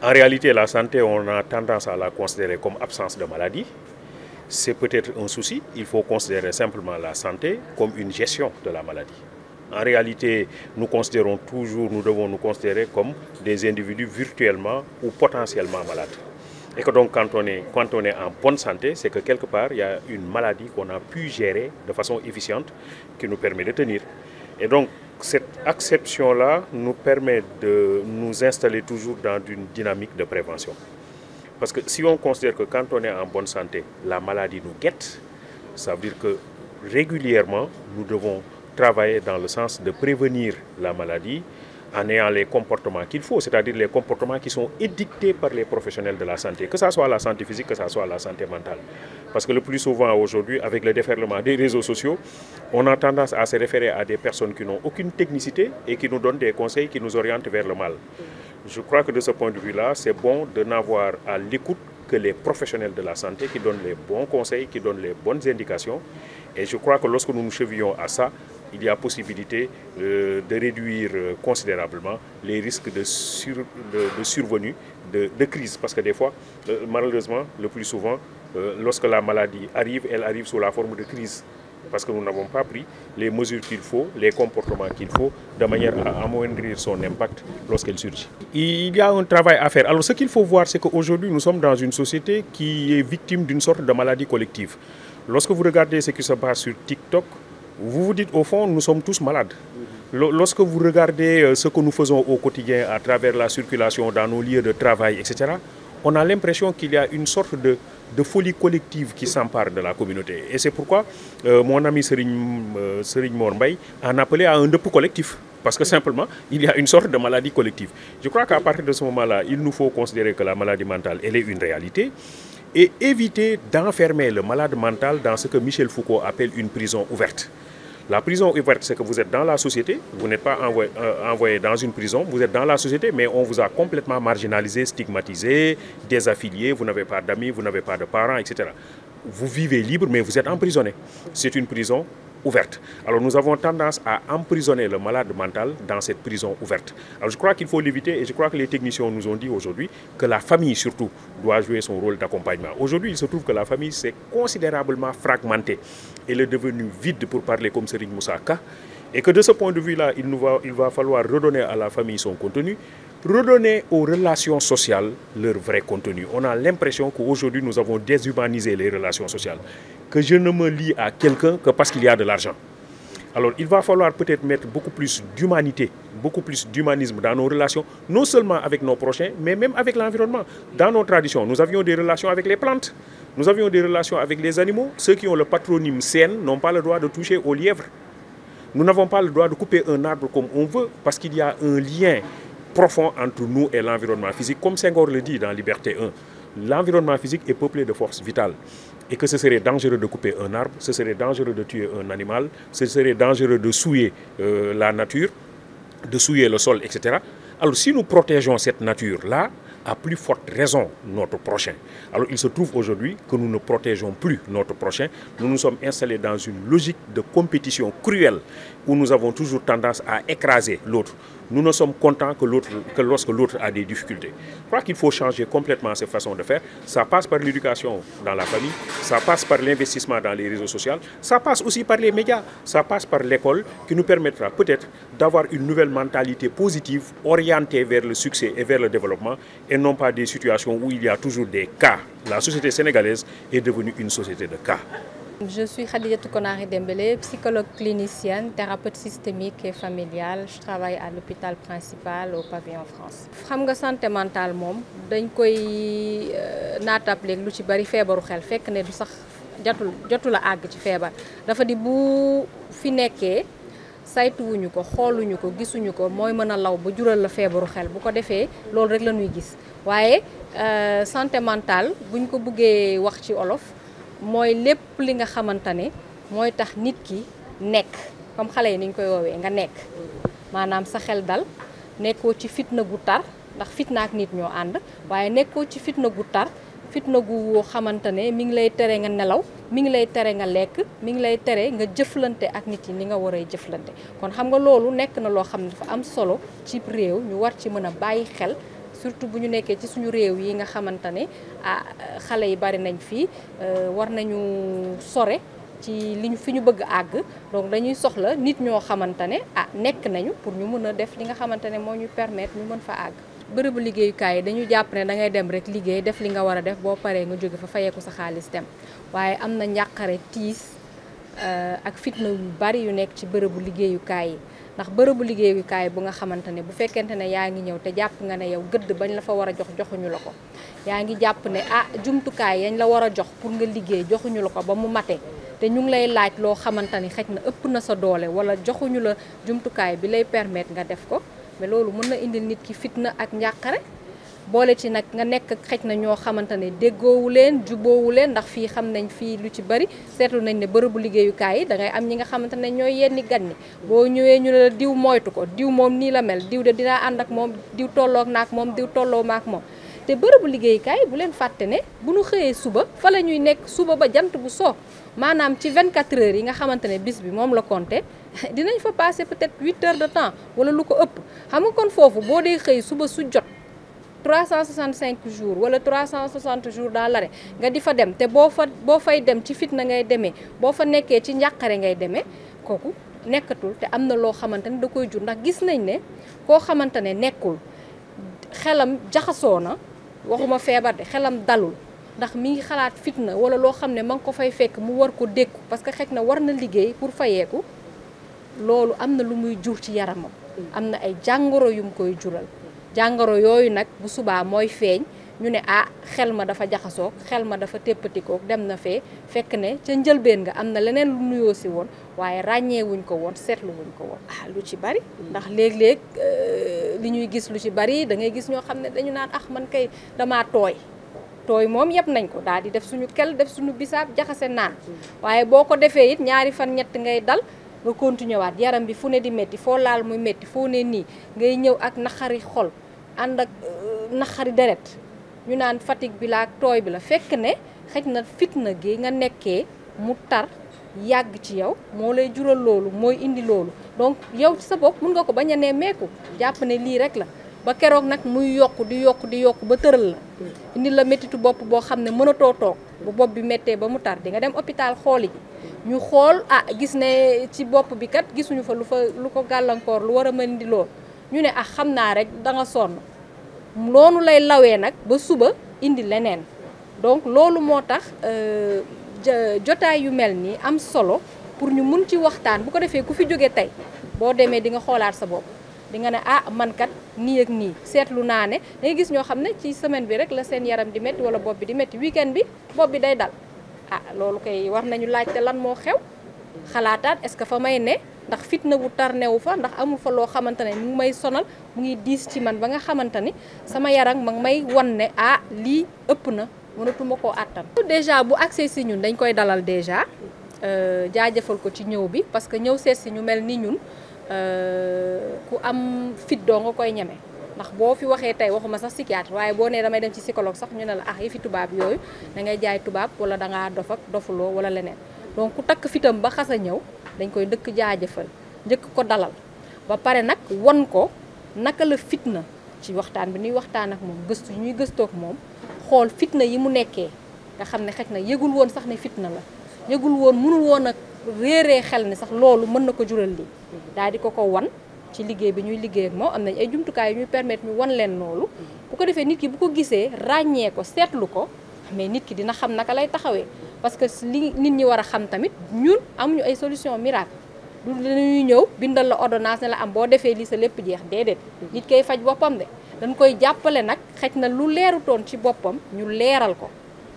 En réalité, la santé, on a tendance à la considérer comme absence de maladie. C'est peut-être un souci. Il faut considérer simplement la santé comme une gestion de la maladie. En réalité, nous considérons toujours, nous devons nous considérer comme des individus virtuellement ou potentiellement malades. Et que donc quand on est en bonne santé, c'est que quelque part, il y a une maladie qu'on a pu gérer de façon efficiente qui nous permet de tenir. Et donc, cette acception-là nous permet de nous installer toujours dans une dynamique de prévention. Parce que si on considère que quand on est en bonne santé, la maladie nous guette, ça veut dire que régulièrement, nous devons travailler dans le sens de prévenir la maladie en ayant les comportements qu'il faut, c'est-à-dire les comportements qui sont édictés par les professionnels de la santé, que ce soit la santé physique, que ce soit la santé mentale. Parce que le plus souvent aujourd'hui, avec le déferlement des réseaux sociaux, on a tendance à se référer à des personnes qui n'ont aucune technicité et qui nous donnent des conseils qui nous orientent vers le mal. Je crois que de ce point de vue-là, c'est bon de n'avoir à l'écoute que les professionnels de la santé qui donnent les bons conseils, qui donnent les bonnes indications. Et je crois que lorsque nous nous chevillons à ça, il y a possibilité de réduire considérablement les risques de survenue de crise. Parce que des fois, malheureusement, le plus souvent, lorsque la maladie arrive, elle arrive sous la forme de crise. Parce que nous n'avons pas pris les mesures qu'il faut, les comportements qu'il faut, de manière à amoindrir son impact lorsqu'elle surgit. Il y a un travail à faire. Alors ce qu'il faut voir, c'est qu'aujourd'hui, nous sommes dans une société qui est victime d'une sorte de maladie collective. Lorsque vous regardez ce qui se passe sur TikTok, vous vous dites au fond, nous sommes tous malades. Lorsque vous regardez ce que nous faisons au quotidien à travers la circulation dans nos lieux de travail, etc., on a l'impression qu'il y a une sorte de folie collective qui s'empare de la communauté. Et c'est pourquoi mon ami Serigne Mor Mbaye en appelait à un deuil collectif. Parce que simplement, il y a une sorte de maladie collective. Je crois qu'à partir de ce moment-là, il nous faut considérer que la maladie mentale, elle est une réalité et éviter d'enfermer le malade mental dans ce que Michel Foucault appelle une prison ouverte. La prison ouverte, c'est que vous êtes dans la société, vous n'êtes pas envoyé dans une prison, vous êtes dans la société, mais on vous a complètement marginalisé, stigmatisé, désaffilié, vous n'avez pas d'amis, vous n'avez pas de parents, etc. Vous vivez libre, mais vous êtes emprisonné. C'est une prison ouverte. Alors nous avons tendance à emprisonner le malade mental dans cette prison ouverte. Alors je crois qu'il faut l'éviter et je crois que les techniciens nous ont dit aujourd'hui que la famille surtout doit jouer son rôle d'accompagnement. Aujourd'hui, il se trouve que la famille s'est considérablement fragmentée. Elle est devenue vide pour parler comme Serigne Moussa Ka et que de ce point de vue-là, il va falloir redonner à la famille son contenu, redonner aux relations sociales leur vrai contenu. On a l'impression qu'aujourd'hui, nous avons déshumanisé les relations sociales. Que je ne me lie à quelqu'un que parce qu'il y a de l'argent. Alors, il va falloir peut-être mettre beaucoup plus d'humanité, beaucoup plus d'humanisme dans nos relations, non seulement avec nos prochains, mais même avec l'environnement. Dans nos traditions, nous avions des relations avec les plantes, nous avions des relations avec les animaux. Ceux qui ont le patronyme Sène n'ont pas le droit de toucher aux lièvres. Nous n'avons pas le droit de couper un arbre comme on veut, parce qu'il y a un lien profond entre nous et l'environnement physique. Comme Senghor le dit dans Liberté 1, l'environnement physique est peuplé de forces vitales. Et que ce serait dangereux de couper un arbre, ce serait dangereux de tuer un animal, ce serait dangereux de souiller la nature, de souiller le sol, etc. Alors si nous protégeons cette nature-là, à plus forte raison notre prochain. Alors il se trouve aujourd'hui que nous ne protégeons plus notre prochain. Nous nous sommes installés dans une logique de compétition cruelle où nous avons toujours tendance à écraser l'autre. Nous ne sommes contents que lorsque l'autre a des difficultés. Je crois qu'il faut changer complètement cette façon de faire. Ça passe par l'éducation dans la famille, ça passe par l'investissement dans les réseaux sociaux, ça passe aussi par les médias, ça passe par l'école qui nous permettra peut-être d'avoir une nouvelle mentalité positive orientée vers le succès et vers le développement et non pas des situations où il y a toujours des cas. La société sénégalaise est devenue une société de cas. Je suis Khadijatou Konaré Dembélé, psychologue clinicienne, thérapeute systémique et familiale. Je travaille à l'hôpital principal au Pavillon France. Xam nga santé mentale moom dañ koy naatable lu ci bari feebaru xel fekk ne du sax jotul a àgg ci feebar dafa di bu fi nekkee saytuwuñu ko xooluñu ko gisuñu ko mooy mën a law ba jural la feebaru xel bu ko defee loolu rek la ñuy gis waaye santé mentale buñ ko bëggee wax ci olof mooy lépp li nga xamante ne mooy tax nit ki nekk comme xale yi ni ñu koy woowee nga nekk maanaam sa xel dal nekkoo ci fitna gu tar ndax fitna ak nit ñoo ànd waaye nekkoo ci fitna gu tar fitna gu xamante ne mi ngi lay tere nga nelaw mi ngi lay tere nga lekk mi ngi lay tere nga jëflante ak nit yi ni nga war a jëflante kon xam nga loolu nekk na loo xam ne dafa am solo ci réew ñu war ci mën a bàyyi xel surtout bu ñu nekkee ci suñu réew yi nga xamante ne xale yi bari nañ fii war nañu sore ci fi ñu bëgg àgg donc dañuy soxla nit ñoo xamante ne nekk nañu pour ñu mën a def li nga xamante ne moo ñu permettre ñu mën fa àgg. bërëbu liggéeyukaay yi dañu jàpp ne da ngay dem rek liggéey def li nga war a def boo paree nga jóge fa fayeeku sa xaalis dem waaye am na njàqare tiis ak fitna yu bari yu nekk ci bërëbu liggéeyukaay yi ndax bërëbu liggéeyukaay bu nga xamante ne bu fekkente ne yaa ngi ñëw te jàpp nga ne yow gëdd bañ la fa war a jox joxuñu la ko yaa ngi jàpp ne jumtukaay yañ la war a jox pour nga liggéey joxuñu la ko ba mu mate te ñu ngi lay laaj loo xamante ni xëj na ëpp na sa doole wala joxuñu la jumtukaay bi lay permettre nga def ko mais loolu mën na indil nit ki fitna ak njàqare boole ci nag nga nekk xëj na ñoo xamante ne déggoowu leen juboowu leen ndax fii xam nañ fii lu ci bari seetlu nañ ne bërëbu liggéeyukaay yi da ngay am ñi nga xamante ne ñooy yenni gan ñi boo ñëwee ñu la diw moytu ko diw moom nii la mel diw de dinaa ànd ak moom diw tolloog naak moom diw tolloo maak moom te bërëbu liggéeyukaay bu leen fàtte ne bu ñu xëyee suba fa la ñuy nekk suba ba jant bu soo maanaam ci 24 heures yi nga xamante ne bis bi moom la compté dinañ fa passer peut-être 8 heures de temps wala lu ko ëpp xam nga kon foofu boo dee xëy suba su jot 365 jours wala 360 jours dans l'année nga di fa dem te boo fay dem ci fitna ngay demee boo fa nekkee ci njàqare ngay demee kooku nekkatul te am na loo xamante ne da koy jur ndax gis nañ ne koo xamante ne nekkul xelam jaxasoo na waxuma feebar de xelam dalul ndax mi ngi xalaat fitna wala loo xam ne ma ngi ko fay fekk mu war ko dékku parce que xëj na war na liggéey pour fayeeku loolu am na lu muy jur ci yaramam am na ay jàngoro yu mu koy jural jàngoro yooyu nag bu subaa mooy feeñ ñu ne xel ma dafa jaxasoo xel ma dafa téppatikook dem na fee fekk ne ca njëlbeen nga am na leneen lu nuyoo si woon waaye ràññeewuñ ko woon seetlu wuñ ko woon lu ci bari ndax léeg-léeg li ñuy gis lu ci bari da ngay gis ñoo xam ne dañu naan man kay damaa tooy moom yëpp nañ ko daal di def suñu kel def suñu bisaab jaxase naan waaye boo ko defee it ñaari fan ñett ngay dal nga continuer waat yaram bi fu ne di métti foo laal muy métti foo ne nii ngay ñëw ak naqari xol ànd ak naqari deret ñu naan fatigue bi la ak tooy bi la fekk ne xëj na fitna gi nga nekkee mu tar yàgg ci yow moo lay jural loolu mooy indi loolu donc yow ci sa bopp mun nga ko bañ a nemmeeku jàpp ne lii rek la ba keroog nag muy yokk di yokk ba tëral la indi la méttitu bopp boo xam ne mënatoo toog bu bopp bi méttee ba mu tar di nga dem hôpital xooli ji ñu xool gis ne ci bopp bi kat gisuñu fa lu ko gàllankoor lu war a mën di lool ñu ne xam naa rek da nga sonn loolu lay lawee nag ba suba indi leneen donc loolu moo tax jotaay yu mel nii am solo pour ñu mun ci waxtaan bu ko defee ku fi jóge tey boo demee di nga xoolaat sa bopp di nga ne man kat nii ak nii seetlu naa ne da ngay gis ñoo xam ne ci semaine bi rek la seen yaram di métti wala bopp bi di métti weekend bi bopp bi day dal loolu kay war nañu laajte lan moo xew xalaataat est-ce que fa may ne ndax fitna bu tar newu fa ndax amul fa loo xamante ne mu ngi may sonal mu ngi diis ci man ba nga xamante ni sama yaram ma ngi may wan ne lii ëpp na mënatuma koo àttan. déjà bu accès si ñun dañ koy dalal déjà jaajëfal ko ci ñëw bi parce que ñëw seet si ñu mel ni ñun ku am fit doo nga koy ñeme ndax boo fi waxee tey waxuma sax psychiatre waaye boo nee damay dem ci psychologue sax ñu ne la yi fi tubaab yooyu da ngay jaay tubaab wala da ngaa dof ak dofuloo wala leneen donc ku takk fitam ba xas a ñëw dañ koy dëkk jaajëfal njëkk ko dalal ba pare nag won ko naka la fitna ci waxtaan bi ñuy waxtaan ak moom gëstu ñuy gëstoog moom xool fitna yi mu nekkee nga xam ne xëj na yëgul woon sax ne fitna la yëgul woon mënul woon ak réeree xel ni sax loolu mën na ko jural lii daal di ko wan ci liggéey bi ñuy liggéey ak moom am nañ ay jumtukaay yu ñuy permettre ñu wan leen loolu bu ko defee nit ki bu ko gisee ràññee ko seetlu ko mais nit ki dina xam naka lay taxawee parce que li nit ñi war a xam tamit ñun amuñu ay solution miracle du dañuy ñëw bindal la ordonnance ne la boo defee lii sa lépp jeex déedéet nit koy faj boppam de dañ koy jàppale nag xëj na lu leerutoon ci boppam ñu leeral ko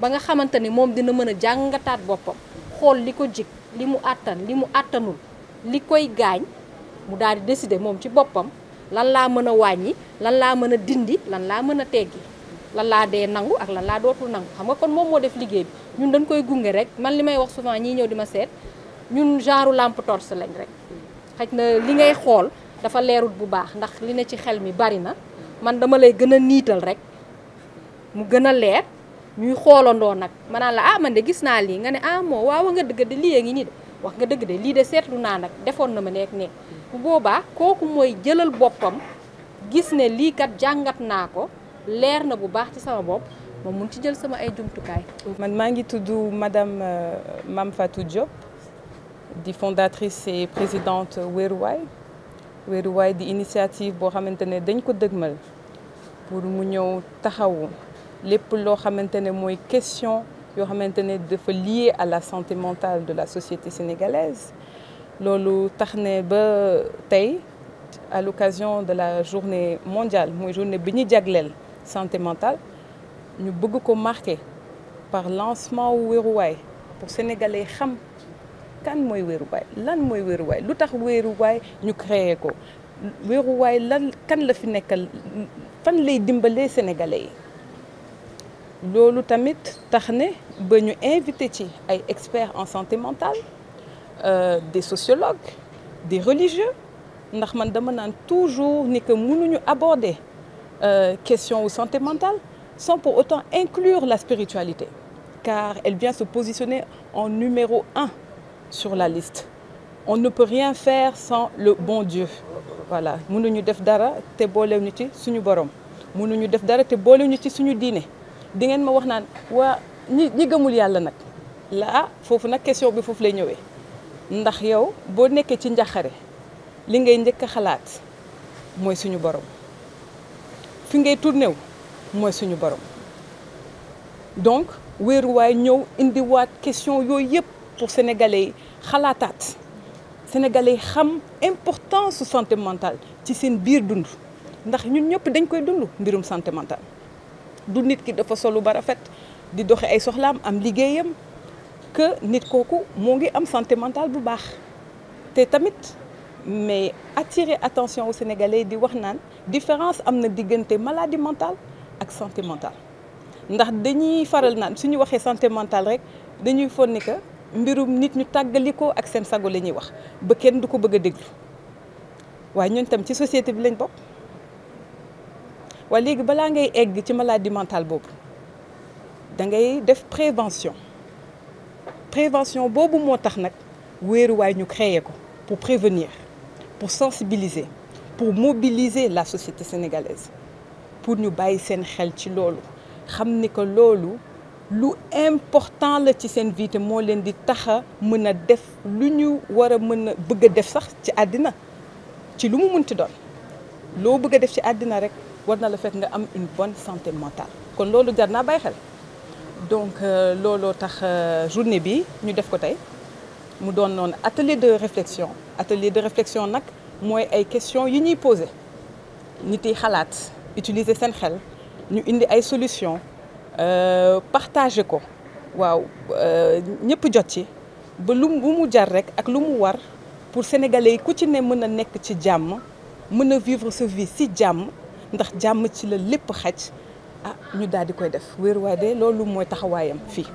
ba nga xamante ni moom dina mën a jàngataat boppam xool li ko jig li mu àttan li mu àttanul li koy gaañ mu daal di décider moom ci boppam lan laa mën a wàññi lan laa mën a dindi lan laa mën a teggi lan laa dee nangu ak lan laa dootul nangu xam nga kon moom moo def liggéey bi ñun dañ koy gunge rek man li may wax souvent ñii ñëw di ma seet ñun genre lampe torche lañ rek xëj na li ngay xool dafa leerut bu baax ndax li ne ci xel mi bari na man dama lay gën a niital rek mu gën a leer ñuy xoolandoo nag ma naan la man de gis naa lii nga ne moo waaw nga dëgg de lii a ngi nii de wax nga dëgg de lii de seetlu naa nag defoon na ma nekk ne bu boobaa kooku mooy jëlal boppam gis ne lii kat jàngat naa ko leer na bu baax ci sama bopp ma mun ci jël sama ay jumtukaay. man maa ngi tudd madame Mame Fatou Diop di fondatrice et présidente Weeruwaay. Weeruwaay di initiative boo xamante ne dañ ko dëgmal pour mu ñëw taxawu lépp loo xamante ne mooy question yoo xamante ne dafa lié à la santé mentale de la société sénégalaise. loolu tax ne ba tey à l'occasion de la journée mondiale mooy journée bi ñu jagleel santé mentale ñu bëgg ko marquer par lancement wu Weeruwaay pour sénégalais xam kan mooy Weeruwaay lan mooy Weeruwaay lu tax Weeruwaay ñu créé ko Weeruwaay lan kan la fi nekkal fan lay dimbalee sénégalais yi. loolu tamit tax ne ba ñu invité ci ay experts en santé mentale des sociologues des religieux ndax man dama naan toujours ni que mënuñu aborder question wu santé mentale sans pour autant inclure la spiritualité car elle vient se positionner en numéro 1 sur la liste. On ne peut rien faire sans le bon Dieu. Voilà mënuñu def dara te boolewuñu ci suñu borom mënuñu def dara te boolewuñu ci suñu diine di ngeen ma wax naan waa ñi gëmul yàlla nag la foofu nag question bi foofu lay ñëwee ndax yow boo nekkee ci njaxare li ngay njëkk a xalaat mooy suñu borom fi ngay tourné wu mooy suñu borom donc Weeruwaay ñëw indiwaat question yooyu yëpp pour sénégalais yi xalaataat sénégalais yi xam importance su santé mentale ci seen biir dund ndax ñun ñëpp dañ koy dund mbirum santé mentale du nit ki dafa solu ba rafet di doxe ay soxlaam am liggéeyam que nit kooku moo ngi am santé mentale bu baax te tamit mais attirer attention aux sénégalais di wax naan différence am na diggante maladie mentale ak santé mentale ndax dañuy faral naan suñu waxee santé mentale rek dañuy foog ni que mbirum nit ñu tàggalikoo ak seen sago la ñuy wax ba kenn du ko bëgg a déglu waaye ñun tam ci société bi lañ bokk waaye léegi balaa ngay egg ci maladie mentale boobu da ngay def prévention boobu moo tax nag Weeruwaay ñu créé ko pour prévenir pour sensibiliser pour mobiliser la société sénégalaise pour ñu bàyyi seen xel ci loolu xam ni que loolu lu important la ci seen vie te moo leen di tax a mën a def lu ñu war a mën a bëgg a def sax ci àddina ci lu mu munti doon loo bëgg a def ci àddina rek war na la fekk nga am une bonne santé mentale kon loolu jar naa bàyyi xel donc looloo tax journée bi ñu def ko tey mu doon noonu atelier de réflexion nag mooy ay questions yi ñuy poser nit yi xalaat utiliser seen xel ñu indi ay solutions partager ko waaw ñëpp jot ci ba lu mu jar rek ak lu mu war pour sénégalais yi ku ci ne mën a nekk ci jàmm mën a vivre sa vie si jàmm ndax jàmm ci la lépp xaj ñu daal di koy def Weeruwaay de loolu mooy taxawaayam fii.